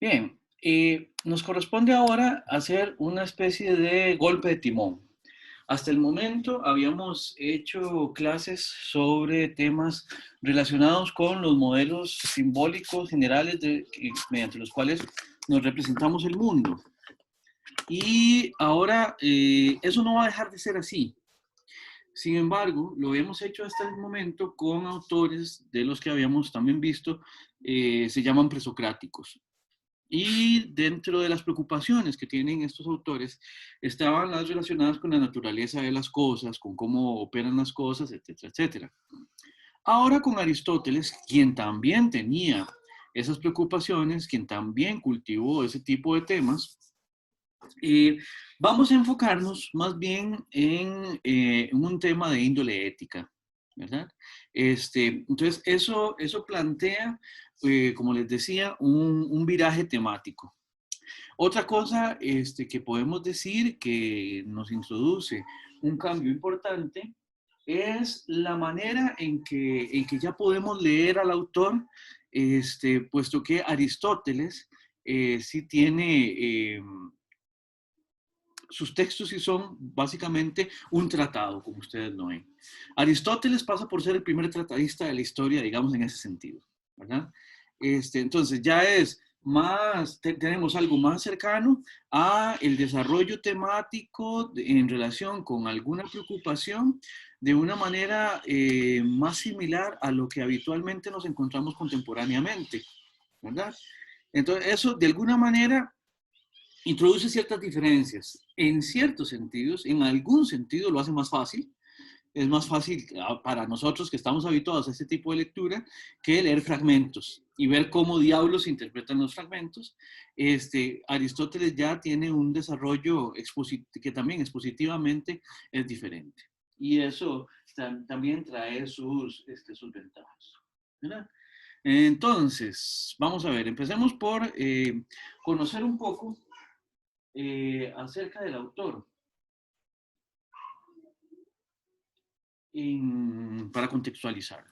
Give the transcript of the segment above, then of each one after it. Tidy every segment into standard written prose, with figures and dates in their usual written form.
Bien, nos corresponde ahora hacer una especie de golpe de timón. Hasta el momento habíamos hecho clases sobre temas relacionados con los modelos simbólicos generales mediante los cuales nos representamos el mundo. Y ahora eso no va a dejar de ser así. Sin embargo, lo hemos hecho hasta el momento con autores de los que habíamos también visto, se llaman presocráticos. Y dentro de las preocupaciones que tienen estos autores estaban las relacionadas con la naturaleza de las cosas, con cómo operan las cosas, etcétera, etcétera. Ahora con Aristóteles, quien también tenía esas preocupaciones, quien también cultivó ese tipo de temas, vamos a enfocarnos más bien en un tema de índole ética, ¿verdad? Entonces, eso plantea, como les decía, un viraje temático. Otra cosa que podemos decir que nos introduce un cambio importante es la manera en que ya podemos leer al autor, puesto que Aristóteles sí tiene, sus textos sí son básicamente un tratado, como ustedes lo ven. Aristóteles pasa por ser el primer tratadista de la historia, digamos, en ese sentido, ¿verdad? Entonces ya es más, tenemos algo más cercano a el desarrollo temático en relación con alguna preocupación de una manera más similar a lo que habitualmente nos encontramos contemporáneamente, ¿verdad? Entonces eso de alguna manera introduce ciertas diferencias. En ciertos sentidos, en algún sentido lo hace más fácil. Es más fácil para nosotros que estamos habituados a este tipo de lectura que leer fragmentos y ver cómo diablos se interpretan los fragmentos. Aristóteles ya tiene un desarrollo que también expositivamente es diferente. Y eso también trae sus ventajas, ¿verdad? Entonces, vamos a ver, empecemos por conocer un poco acerca del autor, para contextualizarlo.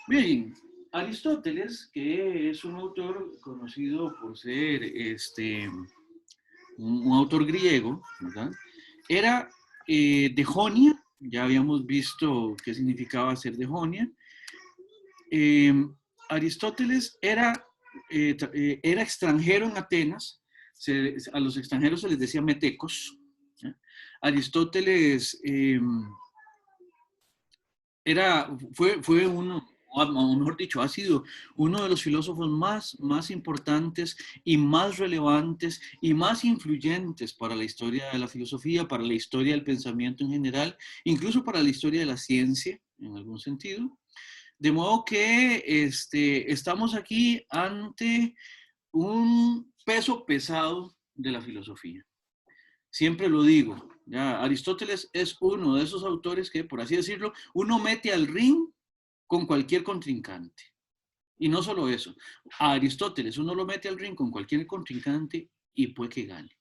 Bien, Aristóteles, que es un autor conocido por ser un autor griego, ¿verdad? Era de Jonia, ya habíamos visto qué significaba ser de Jonia. Eh, Aristóteles era extranjero en Atenas, a los extranjeros se les decía metecos. ¿Ya? Aristóteles fue uno, o mejor dicho, ha sido uno de los filósofos más importantes y más relevantes y más influyentes para la historia de la filosofía, para la historia del pensamiento en general, incluso para la historia de la ciencia, en algún sentido. De modo que estamos aquí ante un peso pesado de la filosofía. Siempre lo digo, ya, Aristóteles es uno de esos autores que, por así decirlo, uno mete al ring con cualquier contrincante. Y no solo eso, a Aristóteles uno lo mete al ring con cualquier contrincante y puede que gane.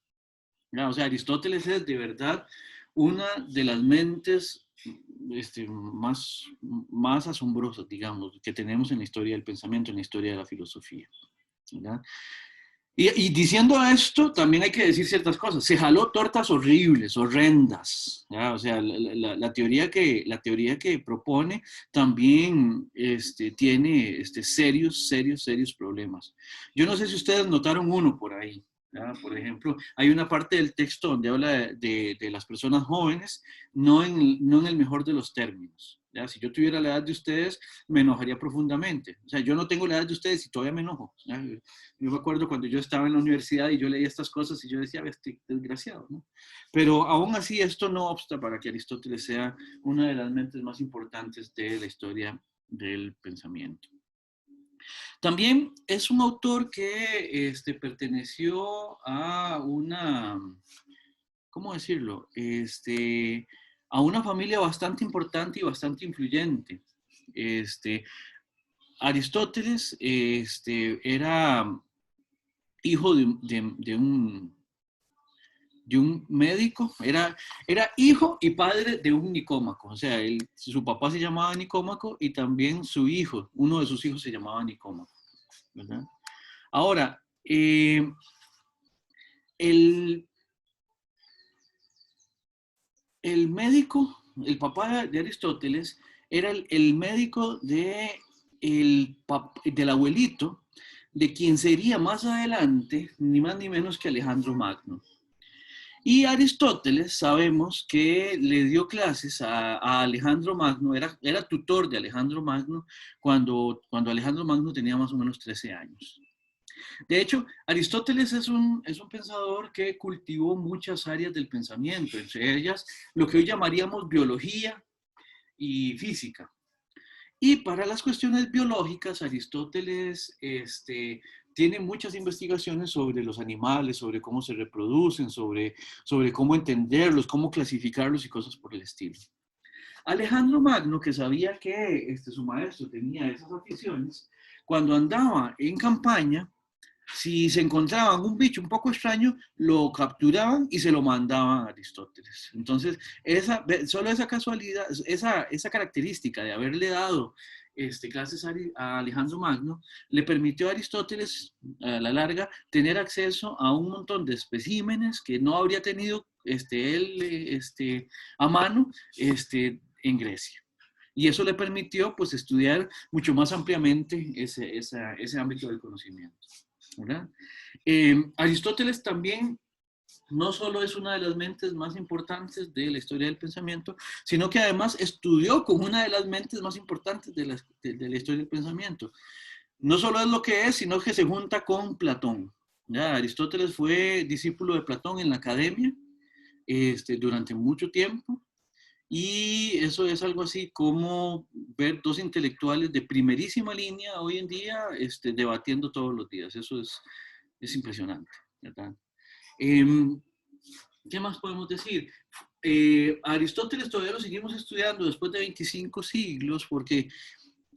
Ya, o sea, Aristóteles es de verdad una de las mentes más asombrosas, digamos, que tenemos en la historia del pensamiento, en la historia de la filosofía. ¿Verdad? Y diciendo esto, también hay que decir ciertas cosas. Se jaló tortas horribles, horrendas. ¿Ya? O sea, la teoría que propone también tiene serios problemas. Yo no sé si ustedes notaron uno por ahí. ¿Ya? Por ejemplo, hay una parte del texto donde habla de las personas jóvenes, no en el mejor de los términos. ¿Ya? Si yo tuviera la edad de ustedes, me enojaría profundamente. O sea, yo no tengo la edad de ustedes y todavía me enojo. ¿Ya? Yo me acuerdo cuando yo estaba en la universidad y yo leía estas cosas y yo decía, estoy desgraciado, ¿no? Pero aún así esto no obsta para que Aristóteles sea una de las mentes más importantes de la historia del pensamiento. También es un autor que perteneció a ¿cómo decirlo? A una familia bastante importante y bastante influyente. Aristóteles era hijo de un médico, era hijo y padre de un nicómaco, o sea, su papá se llamaba Nicómaco y también su hijo, uno de sus hijos se llamaba Nicómaco, ¿verdad? Ahora, el médico, el papá de Aristóteles, era el médico del abuelito, de quien sería más adelante, ni más ni menos que Alejandro Magno. Y Aristóteles, sabemos que le dio clases a Alejandro Magno, era tutor de Alejandro Magno cuando Alejandro Magno tenía más o menos 13 años. De hecho, Aristóteles es un pensador que cultivó muchas áreas del pensamiento, entre ellas lo que hoy llamaríamos biología y física. Y para las cuestiones biológicas, Aristóteles tiene muchas investigaciones sobre los animales, sobre cómo se reproducen, sobre cómo entenderlos, cómo clasificarlos y cosas por el estilo. Alejandro Magno, que sabía que su maestro tenía esas aficiones, cuando andaba en campaña, si se encontraban un bicho un poco extraño, lo capturaban y se lo mandaban a Aristóteles. Entonces, solo esa casualidad, esa característica de haberle dado clases a Alejandro Magno, le permitió a Aristóteles, a la larga, tener acceso a un montón de especímenes que no habría tenido él a mano en Grecia. Y eso le permitió pues, estudiar mucho más ampliamente ese ámbito del conocimiento. ¿Verdad? Aristóteles también no solo es una de las mentes más importantes de la historia del pensamiento, sino que además estudió con una de las mentes más importantes de la historia del pensamiento. No solo es lo que es, sino que se junta con Platón. ¿Ya? Aristóteles fue discípulo de Platón en la academia durante mucho tiempo. Y eso es algo así como ver dos intelectuales de primerísima línea hoy en día debatiendo todos los días. Eso es impresionante, ¿verdad? ¿Qué más podemos decir? Aristóteles todavía lo seguimos estudiando después de 25 siglos porque,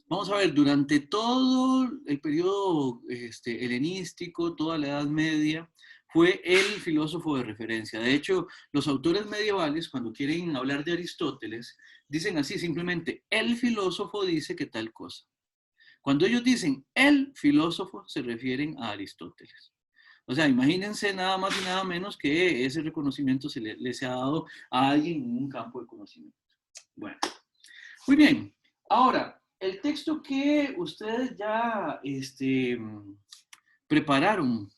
vamos a ver, durante todo el periodo helenístico, toda la Edad Media, fue el filósofo de referencia. De hecho, los autores medievales, cuando quieren hablar de Aristóteles, dicen así simplemente, el filósofo dice que tal cosa. Cuando ellos dicen el filósofo, se refieren a Aristóteles. O sea, imagínense nada más y nada menos que ese reconocimiento se ha dado a alguien en un campo de conocimiento. Bueno, muy bien. Ahora, el texto que ustedes ya prepararon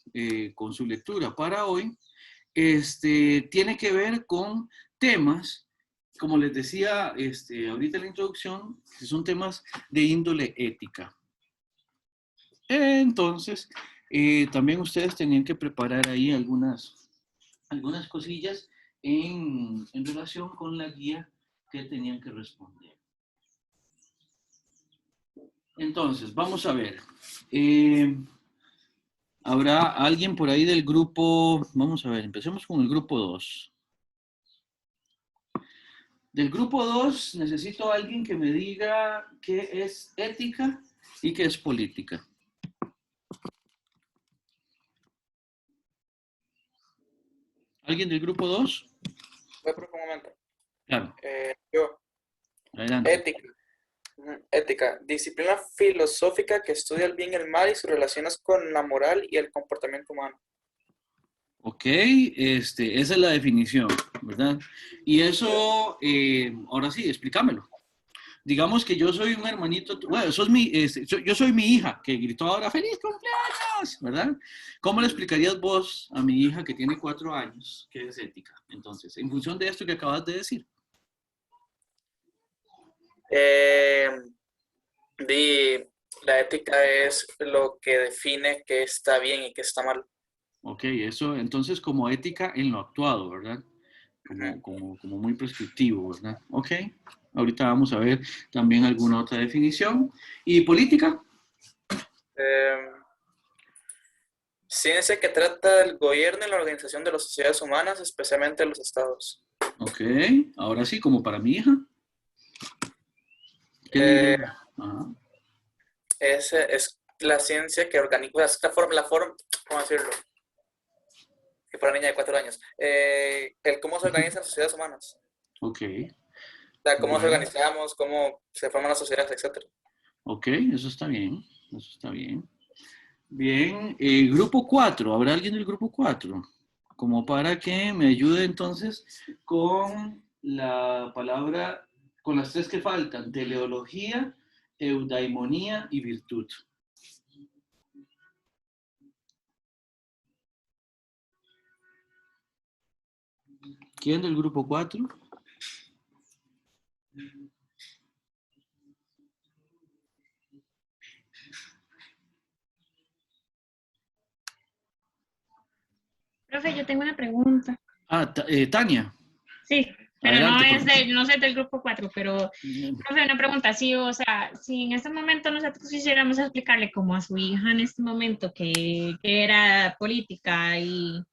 con su lectura para hoy, tiene que ver con temas, como les decía ahorita en la introducción, que son temas de índole ética. Entonces, también ustedes tenían que preparar ahí algunas cosillas en relación con la guía que tenían que responder. Entonces, vamos a ver. ¿Habrá alguien por ahí del grupo? Vamos a ver, empecemos con el grupo 2. Del grupo 2 necesito a alguien que me diga qué es ética y qué es política. ¿Alguien del grupo 2? Voy por un momento. Claro. Yo. Adelante. Ética. Ética, disciplina filosófica que estudia el bien y el mal y sus relaciones con la moral y el comportamiento humano. Ok, esa es la definición, ¿verdad? Y eso, ahora sí, explícamelo. Digamos que yo soy un hermanito, bueno, yo soy mi hija, que gritó ahora, ¡feliz cumpleaños! ¿Verdad? ¿Cómo le explicarías vos a mi hija que tiene 4 años qué es ética? Entonces, en función de esto que acabas de decir. La ética es lo que define qué está bien y qué está mal. Ok, eso, entonces como ética en lo actuado, ¿verdad? Como muy prescriptivo, ¿verdad? Ok, ahorita vamos a ver también alguna otra definición. ¿Y política? Ciencia que trata del gobierno y la organización de las sociedades humanas, especialmente los estados. Ok, ahora sí, como para mi hija. ¿Qué diría? Ajá. Es la ciencia que organiza, es la forma, ¿cómo decirlo? Que para niña de 4 años. El cómo se organizan las sociedades humanas. Ok. Cómo se Bueno. organizamos, cómo se forman las sociedades, etc. Ok, eso está bien. Eso está bien. Bien, grupo 4, ¿habrá alguien del grupo 4? Como para que me ayude entonces con la palabra, con las tres que faltan, teleología, eudaimonía y virtud. ¿Quién del grupo 4? Profe, yo tengo una pregunta. Ah, Tania. Sí, pero no Adelante, es no sé del grupo 4, pero, profe, una pregunta. Sí, o sea, si en este momento nosotros quisiéramos explicarle como a su hija en este momento que era política y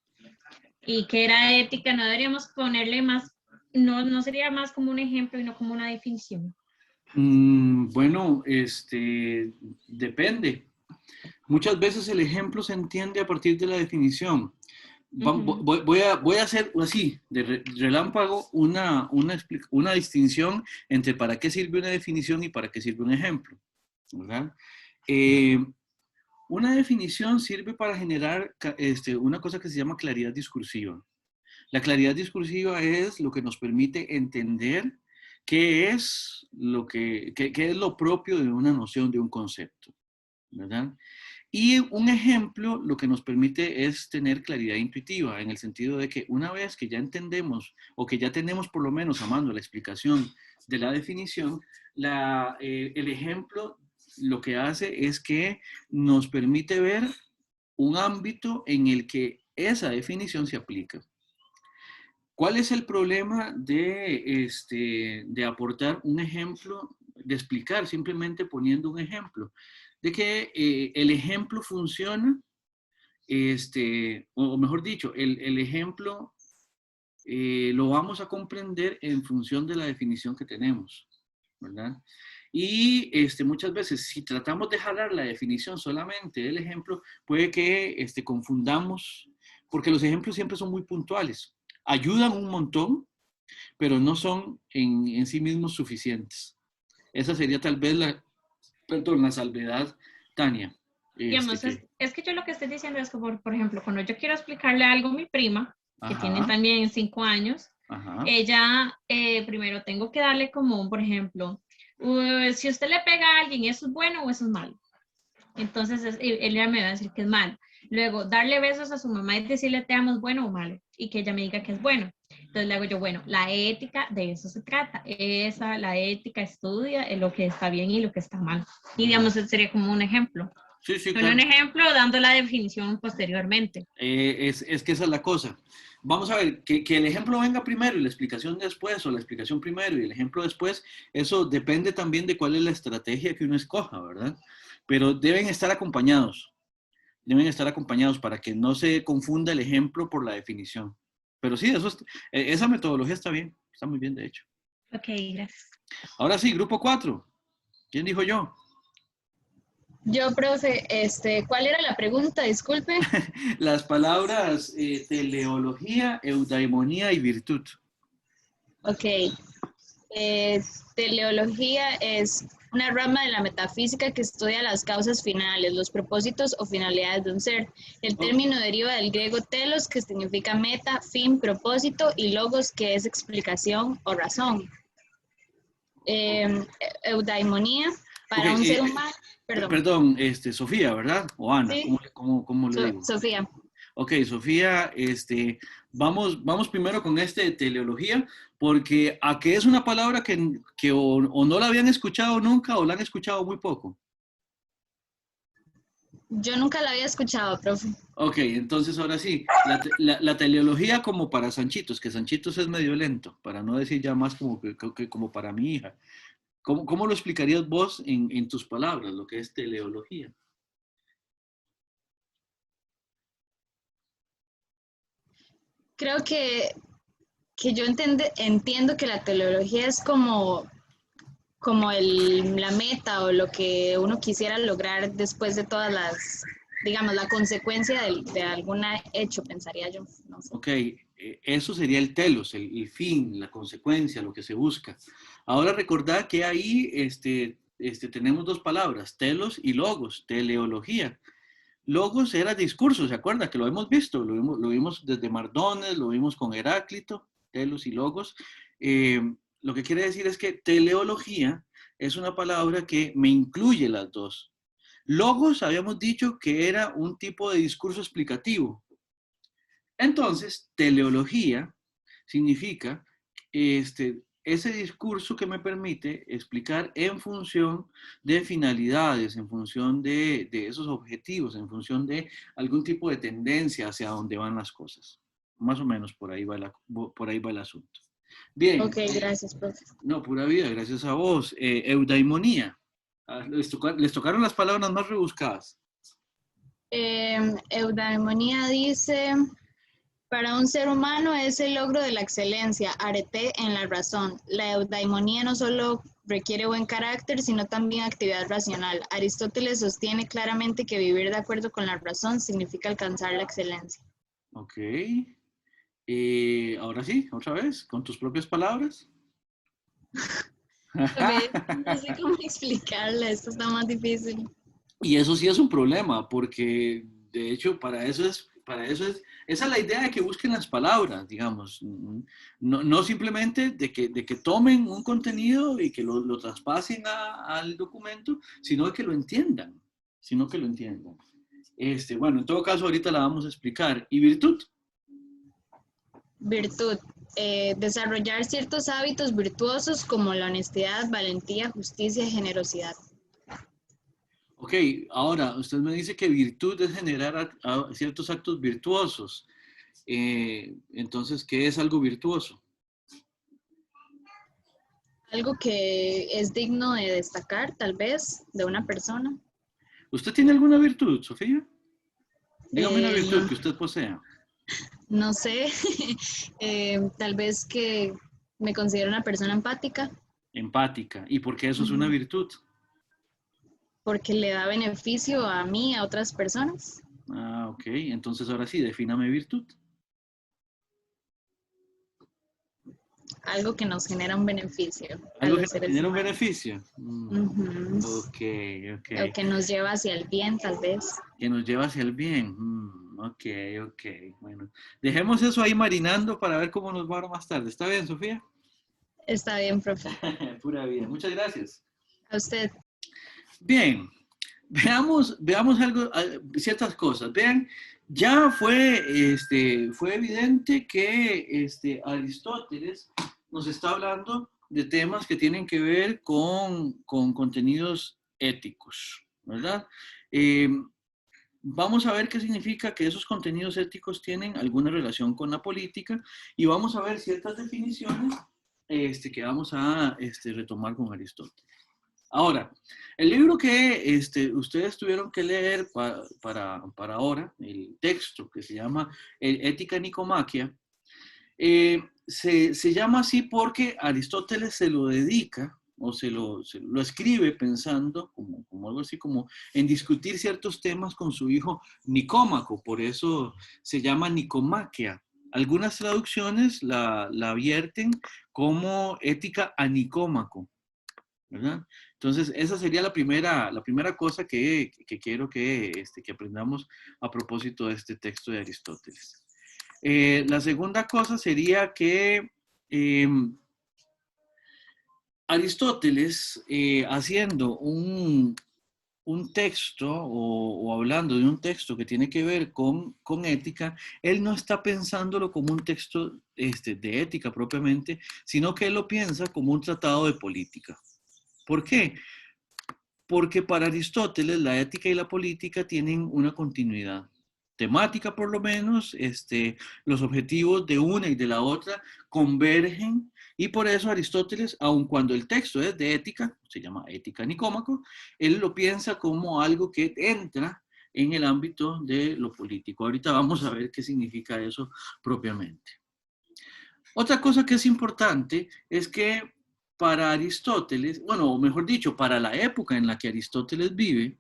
que era ética, no deberíamos ponerle más, no sería más como un ejemplo y no como una definición. Bueno, depende. Muchas veces el ejemplo se entiende a partir de la definición. Voy a hacer así, de relámpago, una distinción entre para qué sirve una definición y para qué sirve un ejemplo, ¿verdad? Una definición sirve para generar una cosa que se llama claridad discursiva. La claridad discursiva es lo que nos permite entender qué es qué es lo propio de una noción, de un concepto, ¿verdad? Y un ejemplo lo que nos permite es tener claridad intuitiva, en el sentido de que una vez que ya entendemos o que ya tenemos por lo menos a mano la explicación de la definición, el ejemplo lo que hace es que nos permite ver un ámbito en el que esa definición se aplica. ¿Cuál es el problema de aportar un ejemplo, de explicar simplemente poniendo un ejemplo? De que el ejemplo funciona, o mejor dicho, el ejemplo lo vamos a comprender en función de la definición que tenemos, ¿verdad? Y muchas veces, si tratamos de jalar la definición solamente del ejemplo, puede que confundamos, porque los ejemplos siempre son muy puntuales. Ayudan un montón, pero no son en sí mismos suficientes. Esa sería tal vez la salvedad, Tania. Digamos, es que yo lo que estoy diciendo es que, por ejemplo, cuando yo quiero explicarle algo a mi prima, que tiene también 5 años, ella primero tengo que darle como, por ejemplo, si usted le pega a alguien, ¿eso es bueno o eso es malo? Entonces, ella me va a decir que es malo. Luego, darle besos a su mamá y decirle te amo es bueno o malo, y que ella me diga que es bueno. Entonces le hago yo, bueno, la ética de eso se trata. La ética estudia lo que está bien y lo que está mal. Y digamos, sería como un ejemplo. Sí, sí, claro. Un ejemplo dando la definición posteriormente. Es que esa es la cosa. Vamos a ver, que el ejemplo venga primero y la explicación después, o la explicación primero y el ejemplo después, eso depende también de cuál es la estrategia que uno escoja, ¿verdad? Pero deben estar acompañados para que no se confunda el ejemplo por la definición. Pero sí, esa metodología está bien, está muy bien de hecho. Ok, gracias. Ahora sí, grupo 4. ¿Quién dijo yo? Yo, profe, ¿cuál era la pregunta? Disculpe. Las palabras teleología, eudaimonía y virtud. Ok. Teleología es una rama de la metafísica que estudia las causas finales, los propósitos o finalidades de un ser. El término deriva del griego telos, que significa meta, fin, propósito, y logos, que es explicación o razón. Eudaimonía, para un ser humano... Perdón, Sofía, ¿verdad? O Ana, ¿sí? ¿cómo le digo? Sofía. Ok, Sofía, vamos primero con teleología, porque ¿a qué es una palabra que o no la habían escuchado nunca o la han escuchado muy poco? Yo nunca la había escuchado, profe. Ok, entonces ahora sí, la teleología como para Sanchitos, que Sanchitos es medio lento, para no decir ya más como para mi hija. ¿Cómo lo explicarías vos en tus palabras, lo que es teleología? Creo que yo entiendo que la teleología es como la meta o lo que uno quisiera lograr después de todas digamos, la consecuencia de algún hecho, pensaría yo. No sé. Ok, eso sería el telos, el fin, la consecuencia, lo que se busca. Ahora recordad que ahí tenemos dos palabras, telos y logos, teleología. Logos era discurso, ¿se acuerda? Que lo hemos visto, lo vimos desde Mardones, lo vimos con Heráclito, telos y logos. Lo que quiere decir es que teleología es una palabra que me incluye las dos. Logos habíamos dicho que era un tipo de discurso explicativo. Entonces, teleología significa ese discurso que me permite explicar en función de finalidades, en función de esos objetivos, en función de algún tipo de tendencia hacia dónde van las cosas. Más o menos por ahí va el asunto. Bien. Ok, gracias, profe. No, pura vida, gracias a vos. Eudaimonía. Les tocaron las palabras más rebuscadas. Eudaimonía dice... Para un ser humano es el logro de la excelencia, arete en la razón. La eudaimonía no solo requiere buen carácter, sino también actividad racional. Aristóteles sostiene claramente que vivir de acuerdo con la razón significa alcanzar la excelencia. Ok. Ahora sí, otra vez, con tus propias palabras. No sé cómo explicarla, esto está más difícil. Y eso sí es un problema, porque de hecho esa es la idea de que busquen las palabras, digamos, no simplemente de que tomen un contenido y que lo traspasen al documento, sino de que lo entiendan, Bueno, en todo caso, ahorita la vamos a explicar. ¿Y virtud? Virtud. Desarrollar ciertos hábitos virtuosos como la honestidad, valentía, justicia y generosidad. Ok, ahora usted me dice que virtud es generar ciertos actos virtuosos. Entonces, ¿qué es algo virtuoso? Algo que es digno de destacar, tal vez, de una persona. ¿Usted tiene alguna virtud, Sofía? Dígame una virtud que usted posea. No sé, tal vez que me considero una persona empática. Empática. ¿Y por qué eso es una virtud? Porque le da beneficio a mí, a otras personas. Ah, ok. Entonces ahora sí, defíname virtud. Algo que nos genera un beneficio. Algo que nos genera un beneficio. Ok. O que nos lleva hacia el bien, tal vez. Que nos lleva hacia el bien. Ok. Bueno, dejemos eso ahí marinando para ver cómo nos va ahora más tarde. ¿Está bien, Sofía? Está bien, profe. Pura vida. Muchas gracias. A usted. Bien, veamos algo, ciertas cosas. Vean, ya fue evidente que Aristóteles nos está hablando de temas que tienen que ver con contenidos éticos, ¿verdad? Vamos a ver qué significa que esos contenidos éticos tienen alguna relación con la política y vamos a ver ciertas definiciones que vamos a retomar con Aristóteles. Ahora, el libro que ustedes tuvieron que leer para ahora, el texto que se llama Ética Nicomaquia, se llama así porque Aristóteles se lo dedica o se lo escribe pensando como algo así como en discutir ciertos temas con su hijo Nicómaco, por eso se llama Nicomaquia. Algunas traducciones la vierten como Ética a Nicómaco, ¿verdad? Entonces, esa sería la primera cosa que quiero que aprendamos a propósito de este texto de Aristóteles. La segunda cosa sería que Aristóteles, haciendo un texto o hablando de un texto que tiene que ver con ética, él no está pensándolo como un texto de ética propiamente, sino que él lo piensa como un tratado de política. ¿Por qué? Porque para Aristóteles la ética y la política tienen una continuidad temática, por lo menos. Los objetivos de una y de la otra convergen y por eso Aristóteles, aun cuando el texto es de ética, se llama Ética Nicómaco, él lo piensa como algo que entra en el ámbito de lo político. Ahorita vamos a ver qué significa eso propiamente. Otra cosa que es importante es que para Aristóteles, bueno, o mejor dicho, para la época en la que Aristóteles vive,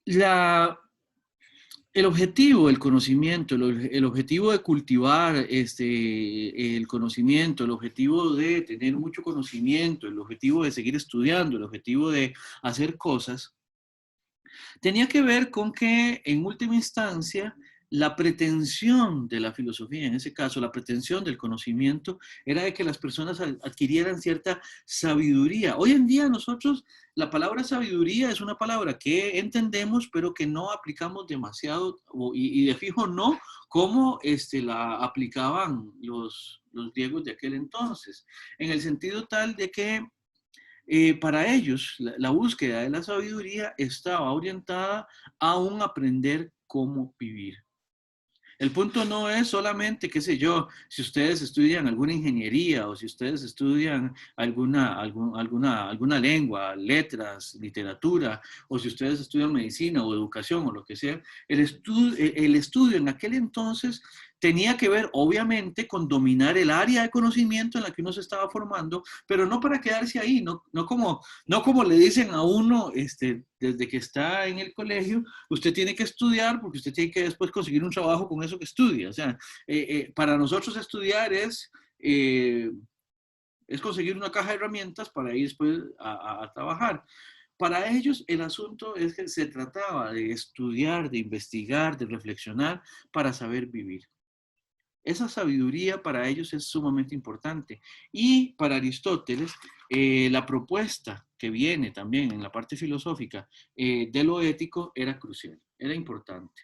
el objetivo del conocimiento, el objetivo de cultivar el conocimiento, el objetivo de tener mucho conocimiento, el objetivo de seguir estudiando, el objetivo de hacer cosas, Tenía que ver con que, en última instancia, la pretensión de la filosofía, en ese caso, la pretensión del conocimiento, era de que las personas adquirieran cierta sabiduría. Hoy en día nosotros, la palabra sabiduría es una palabra que entendemos, pero que no aplicamos demasiado, y de fijo no, como la aplicaban los griegos de aquel entonces, en el sentido tal de que para ellos la búsqueda de la sabiduría estaba orientada a un aprender cómo vivir. El punto no es solamente, qué sé yo, si ustedes estudian alguna ingeniería o si ustedes estudian alguna lengua, letras, literatura, o si ustedes estudian medicina o educación o lo que sea. El estudio en aquel entonces tenía que ver, obviamente, con dominar el área de conocimiento en la que uno se estaba formando, pero no para quedarse ahí, no como le dicen a uno desde que está en el colegio, usted tiene que estudiar porque usted tiene que después conseguir un trabajo con eso que estudia. O sea, para nosotros estudiar es conseguir una caja de herramientas para ir después a trabajar. Para ellos el asunto es que se trataba de estudiar, de investigar, de reflexionar para saber vivir. Esa sabiduría para ellos es sumamente importante. Y para Aristóteles, la propuesta que viene también en la parte filosófica de lo ético era crucial, era importante.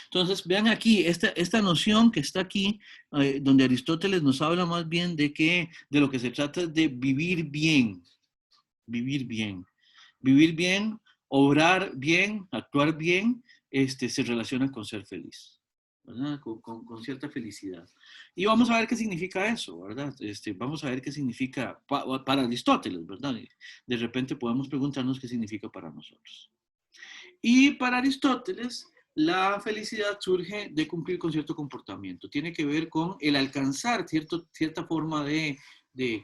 Entonces, vean aquí, esta noción que está aquí, donde Aristóteles nos habla más bien de lo que se trata es de vivir bien, vivir bien. Vivir bien, obrar bien, actuar bien, se relaciona con ser feliz, ¿verdad? Con cierta felicidad. Y vamos a ver qué significa eso, ¿verdad? Vamos a ver qué significa para Aristóteles, ¿verdad? De repente podemos preguntarnos qué significa para nosotros. Y para Aristóteles, la felicidad surge de cumplir con cierto comportamiento. Tiene que ver con el alcanzar cierta forma de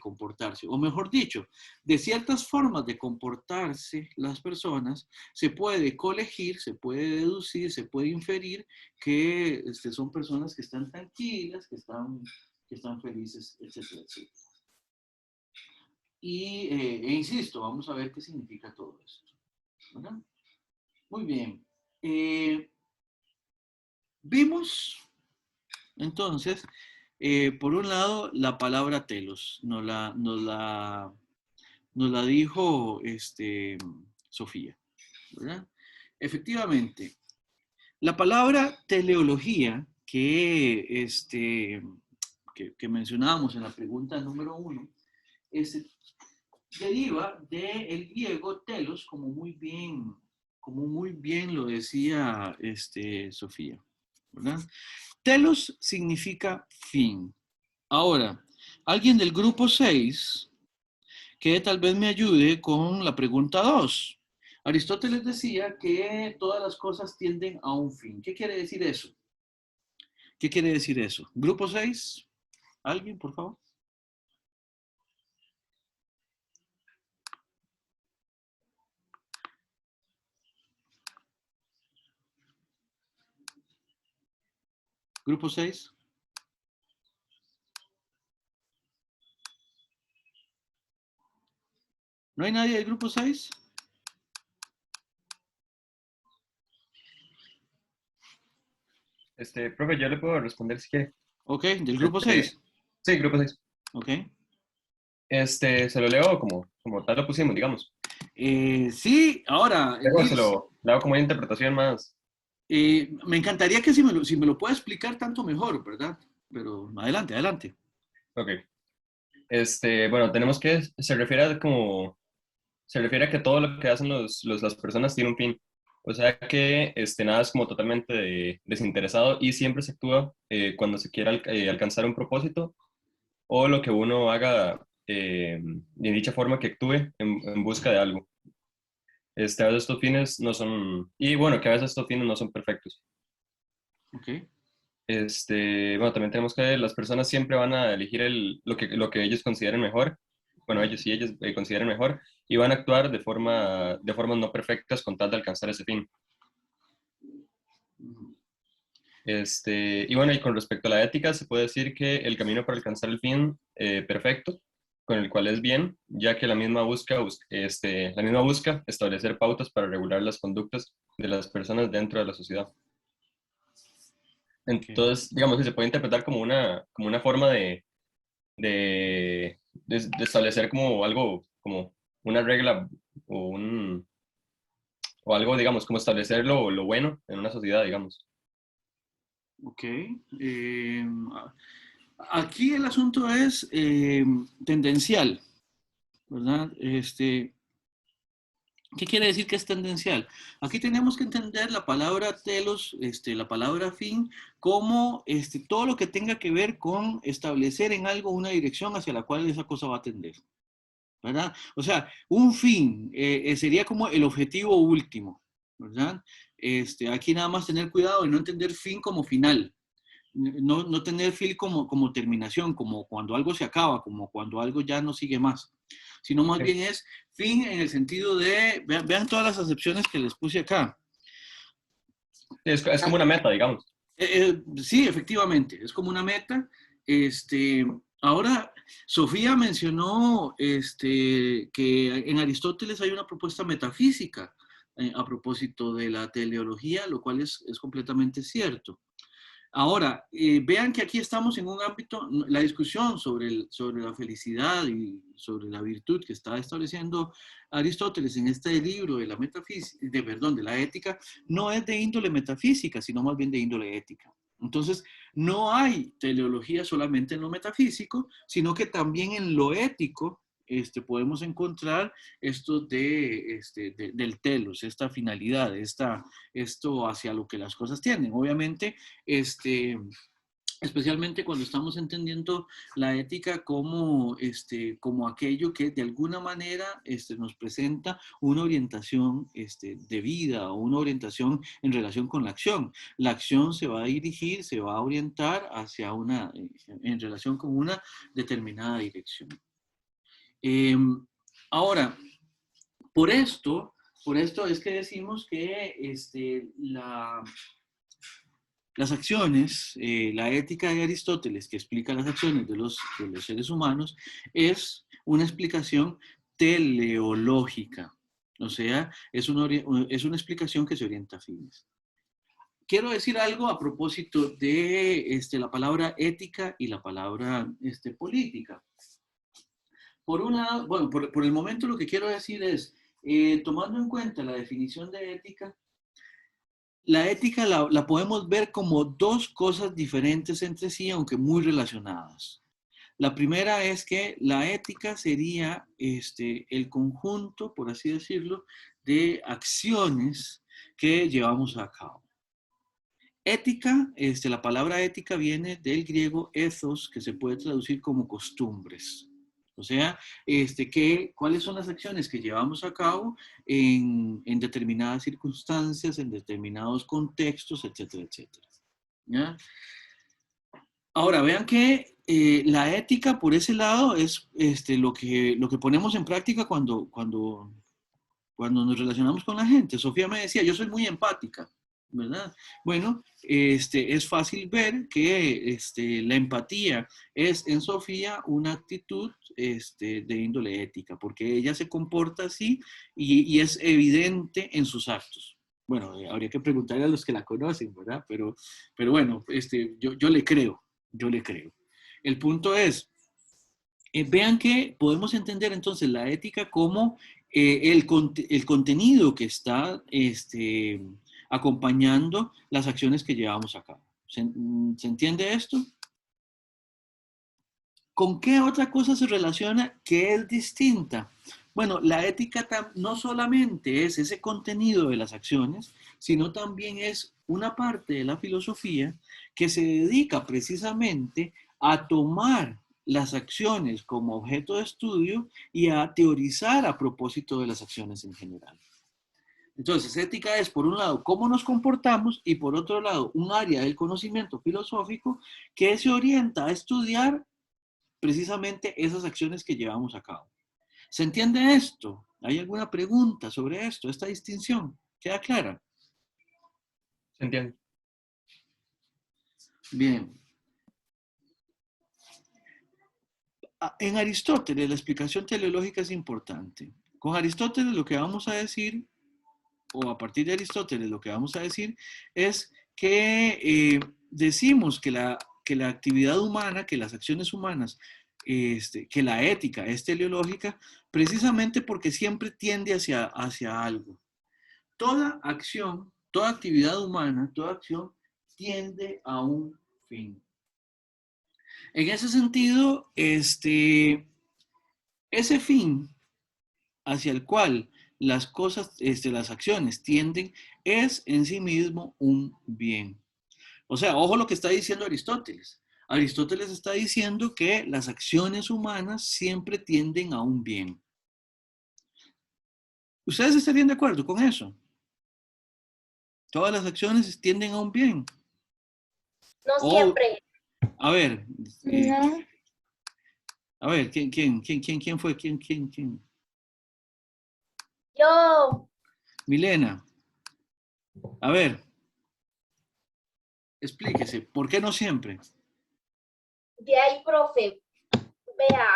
comportarse. O mejor dicho, de ciertas formas de comportarse las personas, se puede colegir, se puede deducir, se puede inferir que son personas que están tranquilas, que están felices, etcétera, etcétera. E insisto, vamos a ver qué significa todo esto, ¿verdad? Muy bien. Vimos, entonces, por un lado, la palabra telos. Nos la dijo Sofía, ¿verdad? Efectivamente, la palabra teleología que mencionábamos en la pregunta número 1, deriva del griego telos, como muy bien lo decía Sofía, ¿verdad? Telos significa fin. Ahora, alguien del grupo 6 que tal vez me ayude con la pregunta 2. Aristóteles decía que todas las cosas tienden a un fin. ¿Qué quiere decir eso? ¿Qué quiere decir eso? Grupo 6, ¿alguien, por favor? Grupo 6. ¿No hay nadie del grupo 6? Profe, yo le puedo responder si quiere. Ok, ¿del grupo 6? Sí, grupo 6. Ok. Se lo leo como tal lo pusimos, digamos. Sí, ahora... Luego le hago como una interpretación más. Me encantaría que si me lo pueda explicar tanto mejor, ¿verdad? Pero adelante, adelante. Ok. Bueno, tenemos que, se refiere a que todo lo que hacen las personas tiene un fin. O sea que nada es como totalmente desinteresado y siempre se actúa cuando se quiera alcanzar un propósito o lo que uno haga en dicha forma que actúe en busca de algo. A veces estos fines no son, y bueno, que a veces estos fines no son perfectos. Ok. Bueno, también tenemos que las personas siempre van a elegir lo que ellos consideren mejor, bueno, ellos y ellas consideren mejor, y van a actuar de formas no perfectas con tal de alcanzar ese fin. Y bueno, y con respecto a la ética, se puede decir que el camino para alcanzar el fin perfecto con el cual es bien, ya que la misma busca establecer pautas para regular las conductas de las personas dentro de la sociedad. Entonces, digamos que se puede interpretar como una forma de establecer como algo, como una regla o algo, digamos, como establecer lo bueno en una sociedad, digamos. Ok. Aquí el asunto es tendencial, ¿verdad? ¿Qué quiere decir que es tendencial? Aquí tenemos que entender la palabra telos, la palabra fin, como todo lo que tenga que ver con establecer en algo una dirección hacia la cual esa cosa va a tender, ¿verdad? O sea, un fin sería como el objetivo último, ¿verdad? Aquí nada más tener cuidado de no entender fin como final, no tener fin como terminación, como cuando algo se acaba, como cuando algo ya no sigue más, sino más bien es fin en el sentido de, vean todas las acepciones que les puse acá. Es como una meta, digamos. Sí, efectivamente, es como una meta. Ahora, Sofía mencionó que en Aristóteles hay una propuesta metafísica a propósito de la teleología, lo cual es completamente cierto. Ahora, vean que aquí estamos en un ámbito, la discusión sobre la felicidad y sobre la virtud que está estableciendo Aristóteles en este libro de la metafísica, de la ética, no es de índole metafísica, sino más bien de índole ética. Entonces, no hay teleología solamente en lo metafísico, sino que también en lo ético podemos encontrar esto del telos, esta finalidad, esto hacia lo que las cosas tienden. Obviamente, especialmente cuando estamos entendiendo la ética como aquello que de alguna manera nos presenta una orientación de vida o una orientación en relación con la acción. La acción se va a dirigir, se va a orientar hacia en relación con una determinada dirección. Ahora, por esto es que decimos que las acciones, la ética de Aristóteles, que explica las acciones de los seres humanos, es una explicación teleológica. O sea, es una explicación que se orienta a fines. Quiero decir algo a propósito de la palabra ética y la palabra política. Por un lado, bueno, por el momento lo que quiero decir es, tomando en cuenta la definición de ética, la ética la podemos ver como dos cosas diferentes entre sí, aunque muy relacionadas. La primera es que la ética sería el conjunto, por así decirlo, de acciones que llevamos a cabo. Ética, la palabra ética viene del griego ethos, que se puede traducir como costumbres. O sea, ¿cuáles son las acciones que llevamos a cabo en determinadas circunstancias, en determinados contextos, etcétera, etcétera? ¿Ya? Ahora, vean que la ética por ese lado es lo que ponemos en práctica cuando nos relacionamos con la gente. Sofía me decía, yo soy muy empática, ¿verdad? Bueno, es fácil ver que la empatía es en Sofía una actitud de índole ética, porque ella se comporta así y es evidente en sus actos. Bueno, habría que preguntarle a los que la conocen, ¿verdad? Pero bueno, yo le creo. El punto es, vean que podemos entender entonces la ética como el contenido que está acompañando las acciones que llevamos a cabo. ¿Se entiende esto? ¿Con qué otra cosa se relaciona que es distinta? Bueno, la ética no solamente es ese contenido de las acciones, sino también es una parte de la filosofía que se dedica precisamente a tomar las acciones como objeto de estudio y a teorizar a propósito de las acciones en general. Entonces, ética es, por un lado, cómo nos comportamos y por otro lado, un área del conocimiento filosófico que se orienta a estudiar precisamente esas acciones que llevamos a cabo. ¿Se entiende esto? ¿Hay alguna pregunta sobre esto, esta distinción? ¿Queda clara? ¿Se entiende? Bien. En Aristóteles la explicación teleológica es importante. Con Aristóteles lo que vamos a decir, o a partir de Aristóteles lo que vamos a decir, es que decimos que la actividad humana, que las acciones humanas, que la ética es teleológica, precisamente porque siempre tiende hacia algo. Toda acción, toda actividad humana, toda acción tiende a un fin. En ese sentido, ese fin hacia el cual las cosas, las acciones tienden, es en sí mismo un bien. O sea, ojo lo que está diciendo Aristóteles. Aristóteles está diciendo que las acciones humanas siempre tienden a un bien. ¿Ustedes estarían de acuerdo con eso? Todas las acciones tienden a un bien. No siempre. A ver. No. A ver, ¿quién fue? ¿Quién? Yo. Milena. A ver. Explíquese, ¿por qué no siempre? De ahí, profe. Vea,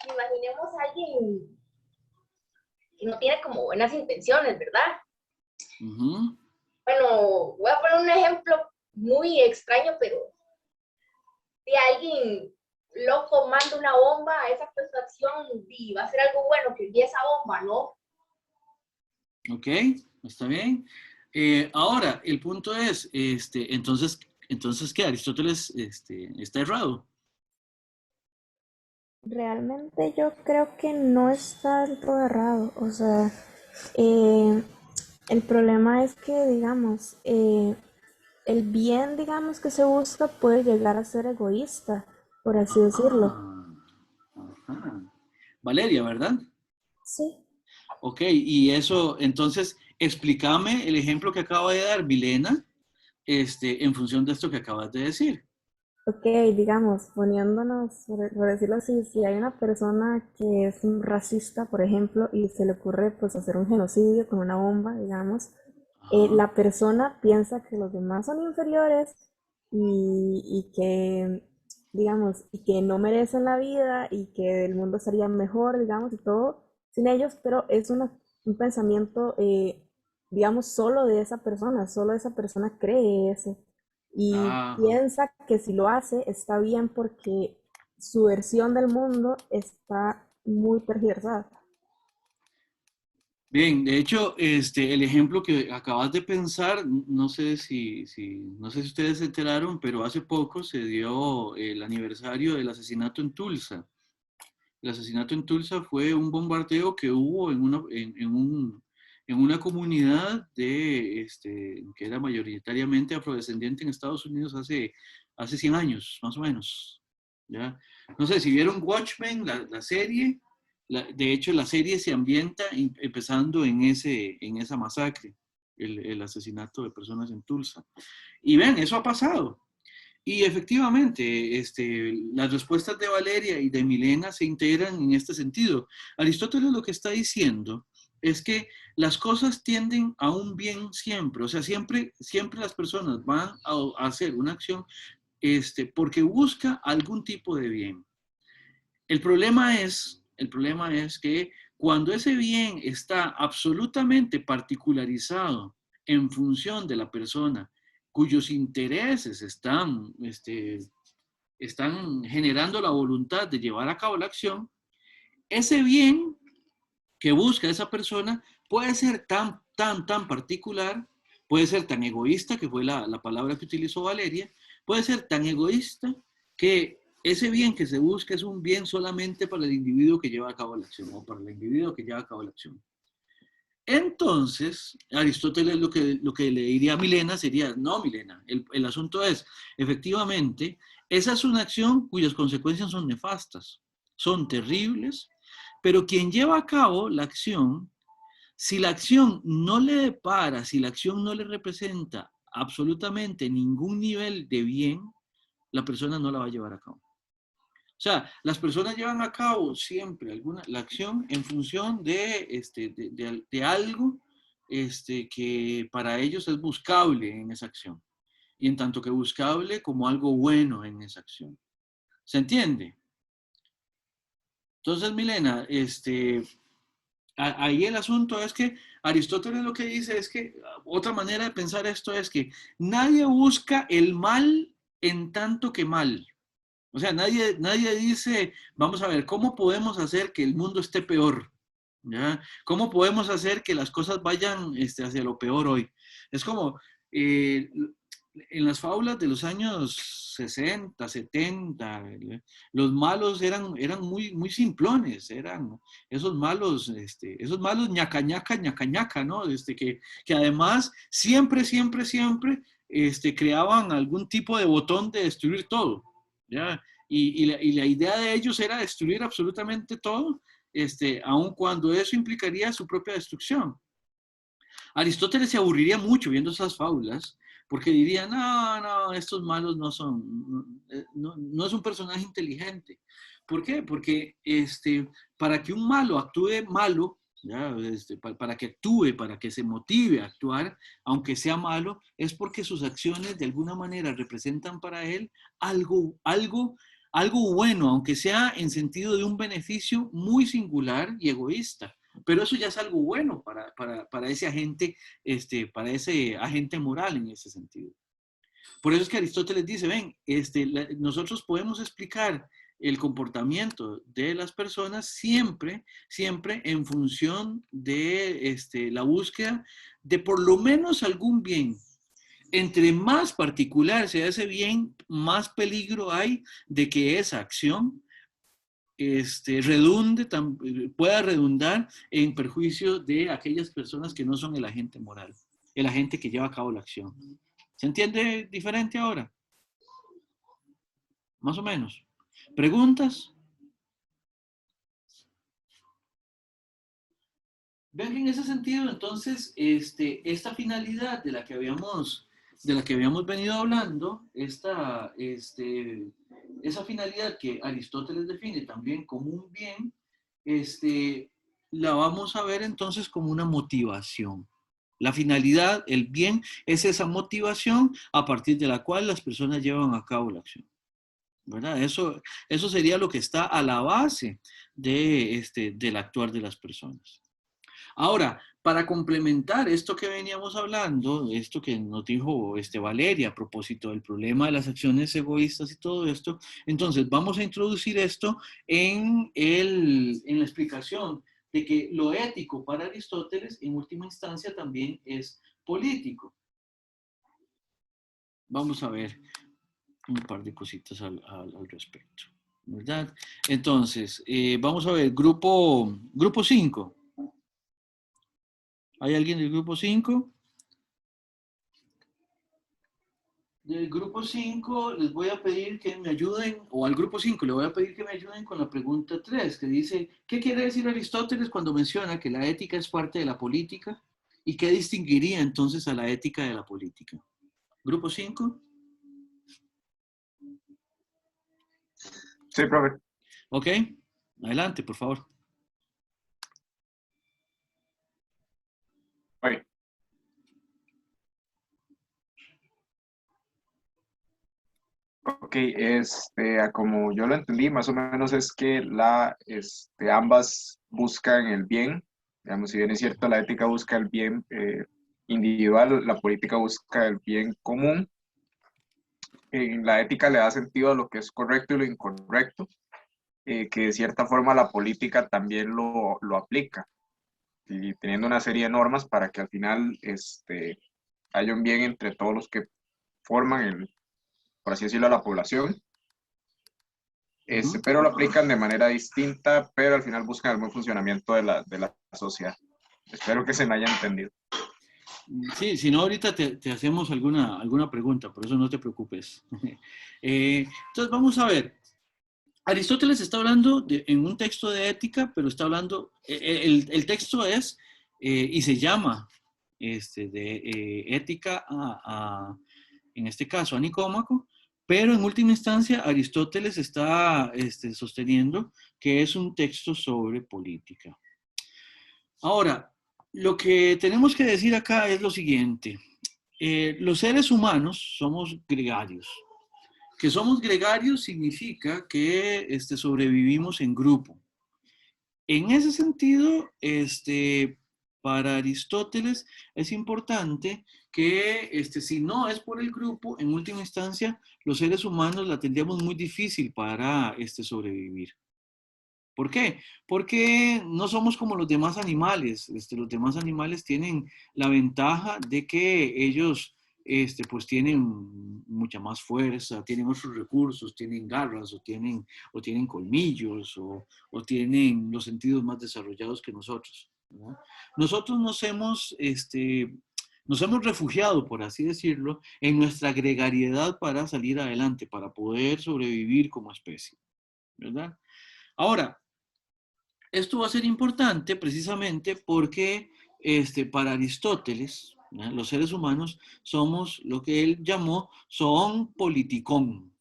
imaginemos a alguien que no tiene como buenas intenciones, ¿verdad? Uh-huh. Bueno, voy a poner un ejemplo muy extraño, pero si alguien loco manda una bomba, esa acción y va a ser algo bueno que envíe esa bomba, ¿no? Ok, está bien. Ahora, el punto es, entonces, ¿qué? Aristóteles está errado. Realmente yo creo que no está del todo errado. O sea, el problema es que, digamos, el bien, digamos, que se busca puede llegar a ser egoísta, por así decirlo. Ajá. Valeria, ¿verdad? Sí. Ok, y eso, entonces, explícame el ejemplo que acaba de dar Milena, en función de esto que acabas de decir. Ok, digamos, poniéndonos, por decirlo así, si hay una persona que es un racista, por ejemplo, y se le ocurre pues hacer un genocidio con una bomba, digamos, la persona piensa que los demás son inferiores y que, digamos, y que no merecen la vida y que el mundo sería mejor, digamos, y todo sin ellos, pero es un pensamiento, digamos, solo solo esa persona cree eso y piensa que si lo hace está bien porque su versión del mundo está muy tergiversada. Bien, de hecho, el ejemplo que acabas de pensar, no sé si ustedes se enteraron, pero hace poco se dio el aniversario del asesinato en Tulsa. El asesinato en Tulsa fue un bombardeo que hubo en una comunidad que era mayoritariamente afrodescendiente en Estados Unidos hace 100 años, más o menos. ¿Ya? No sé, si vieron Watchmen, la serie, de hecho la serie se ambienta empezando en esa masacre, el asesinato de personas en Tulsa. Y ven, eso ha pasado. Y efectivamente, las respuestas de Valeria y de Milena se integran en este sentido. Aristóteles lo que está diciendo es que las cosas tienden a un bien siempre, o sea, siempre las personas van a hacer una acción porque busca algún tipo de bien. El problema es que cuando ese bien está absolutamente particularizado en función de la persona cuyos intereses están generando la voluntad de llevar a cabo la acción, ese bien que busca esa persona puede ser tan particular, puede ser tan egoísta, que fue la palabra que utilizó Valeria, puede ser tan egoísta que ese bien que se busca es un bien solamente para el individuo que lleva a cabo la acción o para el individuo que lleva a cabo la acción. Entonces, Aristóteles lo que le diría a Milena sería, no, Milena, el asunto es, efectivamente, esa es una acción cuyas consecuencias son nefastas, son terribles, pero quien lleva a cabo la acción, si la acción no le depara, si la acción no le representa absolutamente ningún nivel de bien, la persona no la va a llevar a cabo. O sea, las personas llevan a cabo siempre la acción en función de algo que para ellos es buscable en esa acción. Y en tanto que buscable como algo bueno en esa acción. ¿Se entiende? Entonces, Milena, ahí el asunto es que Aristóteles lo que dice es que, otra manera de pensar esto es que nadie busca el mal en tanto que mal. O sea, nadie dice, vamos a ver, ¿cómo podemos hacer que el mundo esté peor? ¿Ya? ¿Cómo podemos hacer que las cosas vayan hacia lo peor hoy? Es como en las fábulas de los años 60, 70, los malos eran muy, muy simplones, eran esos malos ñaca, ñaca, ñaca, ñaca, ¿no? Que además siempre creaban algún tipo de botón de destruir todo, ¿ya? Y la idea de ellos era destruir absolutamente todo, aun cuando eso implicaría su propia destrucción. Aristóteles se aburriría mucho viendo esas fábulas, porque diría, no, estos malos no son, no es un personaje inteligente. ¿Por qué? Porque para que un malo actúe malo, ¿ya? Para que actúe, para que se motive a actuar, aunque sea malo, es porque sus acciones de alguna manera representan para él algo bueno, aunque sea en sentido de un beneficio muy singular y egoísta. Pero eso ya es algo bueno para ese agente, para ese agente moral en ese sentido. Por eso es que Aristóteles dice, ven, nosotros podemos explicar el comportamiento de las personas siempre en función de la búsqueda de por lo menos algún bien. Entre más particular sea ese bien, más peligro hay de que esa acción pueda redundar en perjuicio de aquellas personas que no son el agente moral, el agente que lleva a cabo la acción. ¿Se entiende diferente ahora? Más o menos. ¿Preguntas? Ven que en ese sentido, entonces, esta finalidad de la que habíamos venido hablando, esa finalidad que Aristóteles define también como un bien, la vamos a ver entonces como una motivación. La finalidad, el bien, es esa motivación a partir de la cual las personas llevan a cabo la acción, ¿verdad? Eso sería lo que está a la base del actuar de las personas. Ahora, para complementar esto que veníamos hablando, esto que nos dijo Valeria a propósito del problema de las acciones egoístas y todo esto, entonces vamos a introducir esto en la explicación de que lo ético para Aristóteles en última instancia también es político. Vamos a ver un par de cositas al respecto, ¿verdad? Entonces, vamos a ver, grupo 5. ¿Hay alguien del grupo 5? Del grupo 5 les voy a pedir que me ayuden, o al grupo 5 le voy a pedir que me ayuden con la pregunta 3, que dice, ¿qué quiere decir Aristóteles cuando menciona que la ética es parte de la política? ¿Y qué distinguiría entonces a la ética de la política? ¿Grupo 5? Sí, profe. Ok, adelante, por favor. Oye. Ok, como yo lo entendí, más o menos es que ambas buscan el bien. Digamos, si bien es cierto, la ética busca el bien individual, la política busca el bien común. En la ética le da sentido a lo que es correcto y lo incorrecto, que de cierta forma la política también lo aplica, y teniendo una serie de normas para que al final haya un bien entre todos los que forman por así decirlo, a la población, pero lo aplican de manera distinta, pero al final buscan el buen funcionamiento de la sociedad. Espero que se me haya entendido. Sí, si no, ahorita te hacemos alguna pregunta, por eso no te preocupes. Entonces, vamos a ver. Aristóteles está hablando en un texto de ética, pero está hablando, el texto es, y se llama, de ética en este caso, a Nicómaco, pero en última instancia Aristóteles está sosteniendo que es un texto sobre política. Ahora, lo que tenemos que decir acá es lo siguiente. Los seres humanos somos gregarios. Que somos gregarios significa que sobrevivimos en grupo. En ese sentido, para Aristóteles es importante que si no es por el grupo, en última instancia, los seres humanos la tendríamos muy difícil para sobrevivir. ¿Por qué? Porque no somos como los demás animales. Los demás animales tienen la ventaja de que ellos pues tienen mucha más fuerza, tienen otros recursos, tienen garras o tienen colmillos o tienen los sentidos más desarrollados que nosotros, ¿no? Nosotros nos hemos refugiado, por así decirlo, en nuestra gregariedad para salir adelante, para poder sobrevivir como especie, ¿verdad? Ahora, esto va a ser importante precisamente porque para Aristóteles, ¿no?, los seres humanos somos lo que él llamó zoon politikon,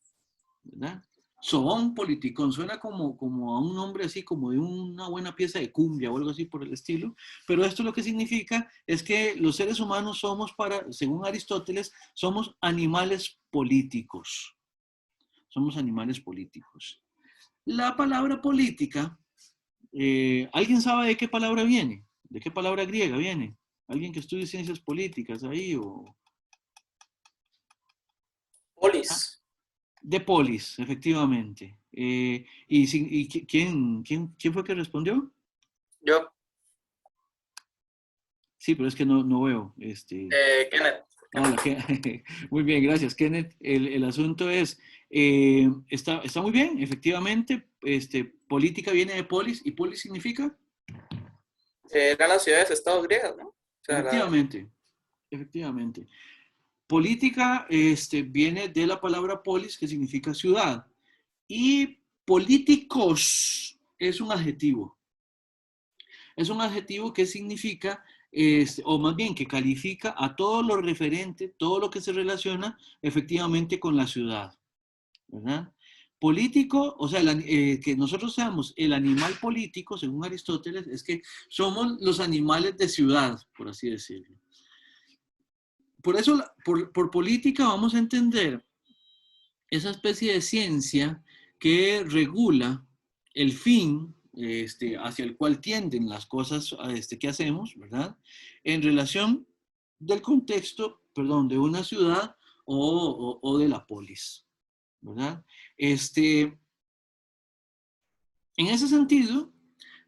¿verdad? Zoon politikon, suena como a un nombre así como de una buena pieza de cumbia o algo así por el estilo, pero esto lo que significa es que los seres humanos somos, según Aristóteles, somos animales políticos. Somos animales políticos. La palabra política, ¿alguien sabe de qué palabra viene? ¿De qué palabra griega viene? ¿Alguien que estudie ciencias políticas ahí o...? Polis. De polis, efectivamente. ¿Quién fue que respondió? Yo. Sí, pero es que no veo. Kenneth. Hola, muy bien, gracias, Kenneth. El asunto es, está muy bien, efectivamente, política viene de polis, ¿y polis significa? Eran las ciudades, estados griegas, ¿no? O sea, efectivamente. Política viene de la palabra polis, que significa ciudad, y políticos es un adjetivo. Es un adjetivo que significa, o más bien que califica a todo lo referente, todo lo que se relaciona efectivamente con la ciudad, ¿verdad? Político, o sea, que nosotros seamos el animal político, según Aristóteles, es que somos los animales de ciudad, por así decirlo. Por eso, por política vamos a entender esa especie de ciencia que regula el fin hacia el cual tienden las cosas que hacemos, ¿verdad? En relación del contexto, perdón, de una ciudad o de la polis, ¿verdad? En ese sentido,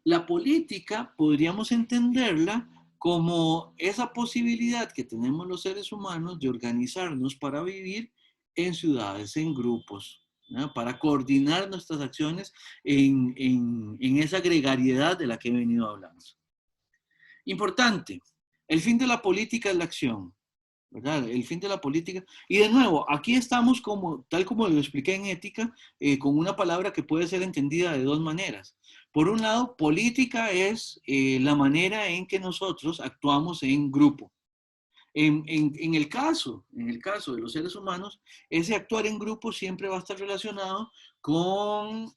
la política podríamos entenderla como esa posibilidad que tenemos los seres humanos de organizarnos para vivir en ciudades, en grupos, ¿no?, para coordinar nuestras acciones en esa gregariedad de la que he venido hablando. Importante, el fin de la política es la acción, ¿verdad? El fin de la política. Y de nuevo, aquí estamos tal como lo expliqué en ética, con una palabra que puede ser entendida de dos maneras. Por un lado, política es la manera en que nosotros actuamos en grupo. En el caso de los seres humanos, ese actuar en grupo siempre va a estar relacionado con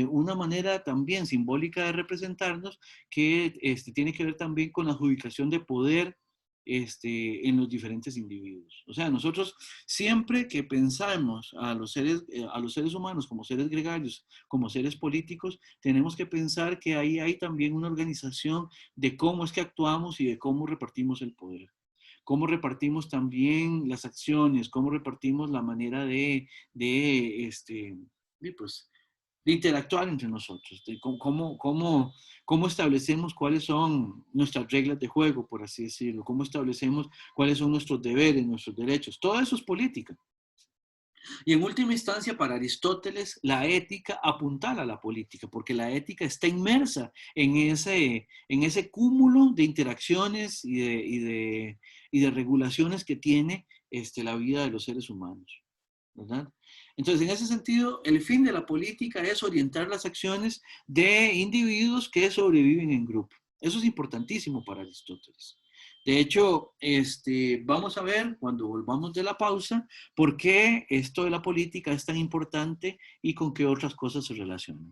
una manera también simbólica de representarnos que tiene que ver también con la adjudicación de poder en los diferentes individuos. O sea, nosotros siempre que pensamos a los seres humanos como seres gregarios, como seres políticos, tenemos que pensar que ahí hay también una organización de cómo es que actuamos y de cómo repartimos el poder. Cómo repartimos también las acciones, cómo repartimos la manera de interactuar entre nosotros, de cómo establecemos cuáles son nuestras reglas de juego, por así decirlo, cómo establecemos cuáles son nuestros deberes, nuestros derechos. Todo eso es política. Y en última instancia, para Aristóteles, la ética apuntala a la política, porque la ética está inmersa en ese cúmulo de interacciones y de regulaciones que tiene la vida de los seres humanos, ¿verdad? Entonces, en ese sentido, el fin de la política es orientar las acciones de individuos que sobreviven en grupo. Eso es importantísimo para Aristóteles. De hecho, vamos a ver cuando volvamos de la pausa por qué esto de la política es tan importante y con qué otras cosas se relacionan.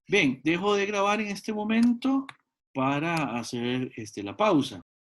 Bien, dejo de grabar en este momento para hacer la pausa.